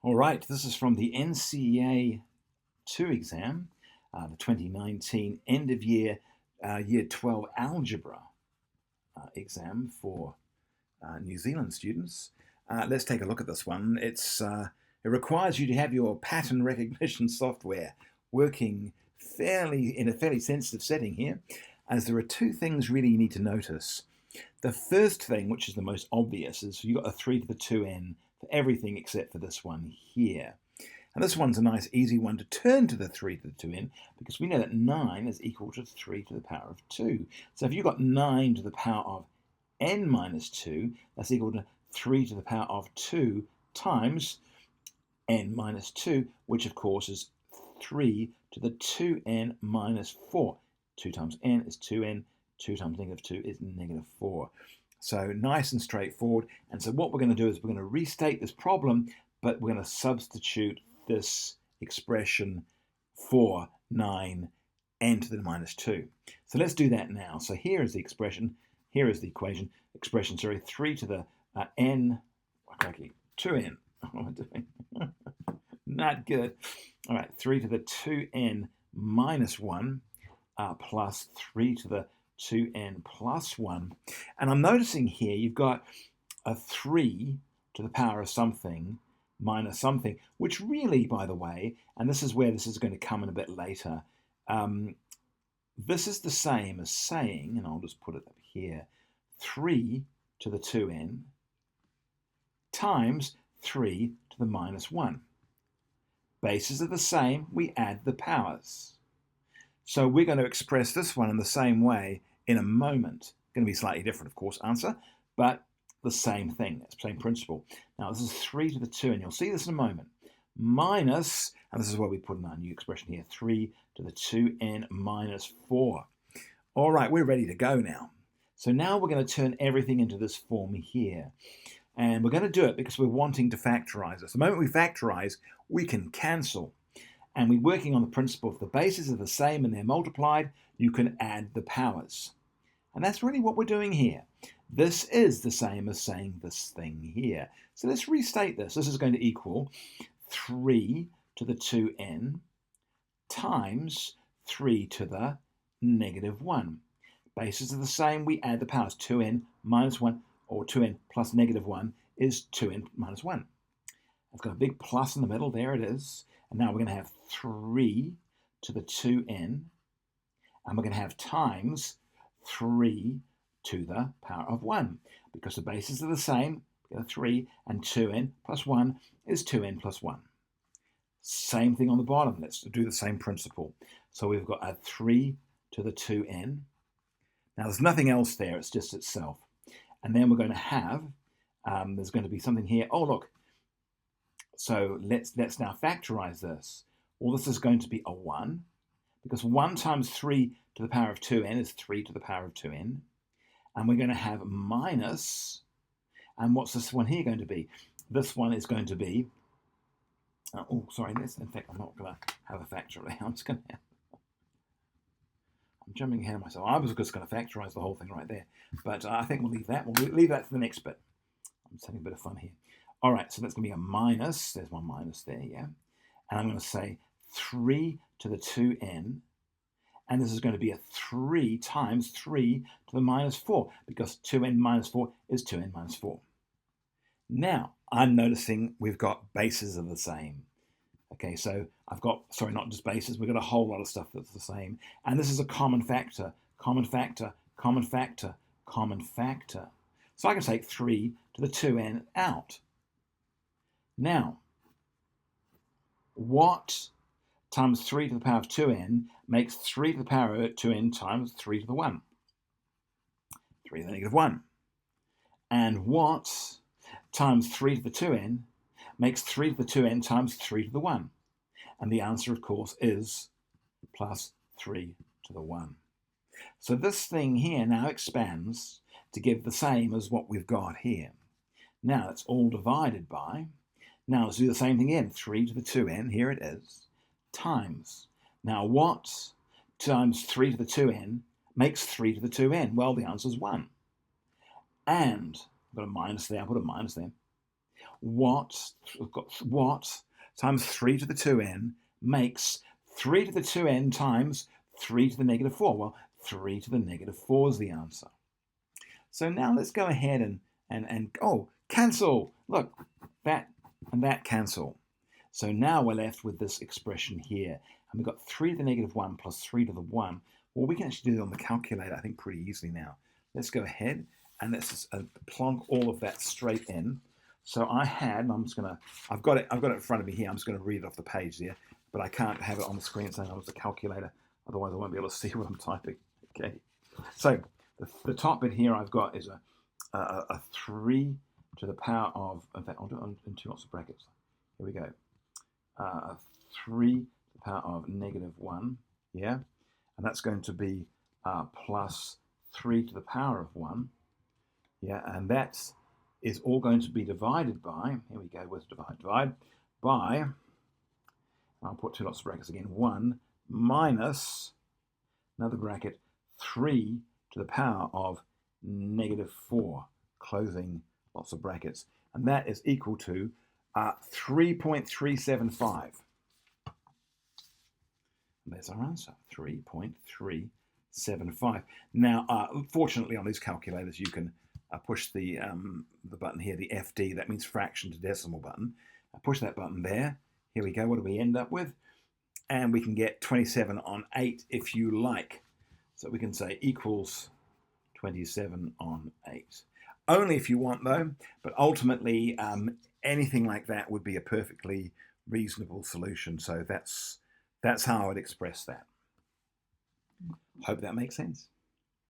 All right, this is from the NCEA 2 exam, the 2019 end of year Year 12 Algebra exam for New Zealand students. Let's take a look at this one. It requires you to have your pattern recognition software working in a fairly sensitive setting here, as there are two things really you need to notice. The first thing, which is the most obvious, is you've got a 3 to the 2n for everything except for this one here. And this one's a nice easy one to turn to the 3 to the 2n, because we know that 9 is equal to 3 to the power of 2. So if you've got 9 to the power of n minus 2, that's equal to 3 to the power of 2 times n minus 2, which of course is 3 to the 2n minus 4. 2 times n is 2n, 2 times negative 2 is negative 4. So nice and straightforward. And so what we're going to do is we're going to restate this problem, but we're going to substitute this expression for 9 n to the minus 2. So let's do that now. So here is the expression, here is the equation, 3 to the n, okay, 2n, what am I doing? Not good. All right, 3 to the 2n minus 1 plus 3 to the 2n plus 1. And I'm noticing here you've got a 3 to the power of something minus something, which really, by the way, and this is where this is going to come in a bit later, this is the same as saying, and I'll just put it up here, 3 to the 2n times 3 to the minus 1. Bases are the same, we add the powers. So we're going to express this one in the same way in a moment. Going to be slightly different, of course, answer, but the same thing, it's the same principle. Now this is 3 to the 2, and you'll see this in a moment, minus, and this is where we put in our new expression here, 3 to the 2n minus 4. All right, we're ready to go now. So now we're going to turn everything into this form here. And we're going to do it because we're wanting to factorize this. The moment we factorize, we can cancel. And we're working on the principle if the bases are the same and they're multiplied, you can add the powers. And that's really what we're doing here. This is the same as saying this thing here. So let's restate this. This is going to equal 3 to the 2n times 3 to the negative 1. Bases are the same, we add the powers. 2n minus 1, or 2n plus negative 1 is 2n minus 1. I've got a big plus in the middle, there it is. And now we're going to have 3 to the 2n, and we're going to have times 3 to the power of 1. Because the bases are the same, we got a 3, and 2n plus 1 is 2n plus 1. Same thing on the bottom, let's do the same principle. So we've got a 3 to the 2n. Now there's nothing else there, it's just itself. And then we're going to have, there's going to be something here, oh look, so let's now factorize this. Well, this is going to be a 1, because 1 times 3 to the power of 2n is 3 to the power of 2n. And we're going to have minus, and what's this one here going to be? This one is going to be, in fact, I'm not going to have a factorial. I'm jumping ahead of myself. I was just going to factorize the whole thing right there. But I think we'll leave that. We'll leave that for the next bit. I'm just having a bit of fun here. All right, so that's going to be a minus. There's one minus there, yeah. And I'm going to say 3 to the 2n. And this is going to be a 3 times 3 to the minus 4, because 2n minus 4 is 2n minus 4. Now, I'm noticing we've got bases of the same. Okay, so I've got, sorry, not just bases, we've got a whole lot of stuff that's the same. And this is a common factor, common factor, common factor, common factor. So I can take 3 to the 2n out. Now, what times 3 to the power of 2n makes 3 to the power of 2n times 3 to the 1? 3 to the negative 1. And what times 3 to the 2n makes 3 to the 2n times 3 to the 1? And the answer, of course, is plus 3 to the 1. So this thing here now expands to give the same as what we've got here. Now it's all divided by, now let's do the same thing again, 3 to the 2n, here it is, times. Now what times 3 to the 2n makes 3 to the 2n? Well, the answer is 1. And I've got a minus there, I'll put a minus there. what times 3 to the 2n makes 3 to the 2n times 3 to the negative 4. Well, 3 to the negative 4 is the answer. So now let's go ahead and oh, cancel. Look, that and that cancel. So now we're left with this expression here. And we've got 3 to the negative 1 plus 3 to the 1. Well, we can actually do it on the calculator, I think, pretty easily now. Let's go ahead and let's just plonk all of that straight in. So I had, I've got it in front of me here. I'm just going to read it off the page there, but I can't have it on the screen saying I was the calculator. Otherwise, I won't be able to see what I'm typing. Okay. So the top bit here I've got is a 3 to the power of, in fact, I'll do it in two lots of brackets. Here we go. 3 to the power of negative 1, yeah? And that's going to be plus 3 to the power of 1, yeah? And that is all going to be divided by, here we go, where's divide by, I'll put two lots of brackets again, 1 minus, another bracket, 3 to the power of negative 4, closing lots of brackets. And that is equal to 3.375. There's our answer, 3.375. Now, fortunately on these calculators, you can push the button here, the FD, that means fraction to decimal button. Push that button there. Here we go, what do we end up with? And we can get 27 on 8 if you like. So we can say equals 27 on 8. Only if you want though, but ultimately anything like that would be a perfectly reasonable solution. So that's how I would express that. Hope that makes sense.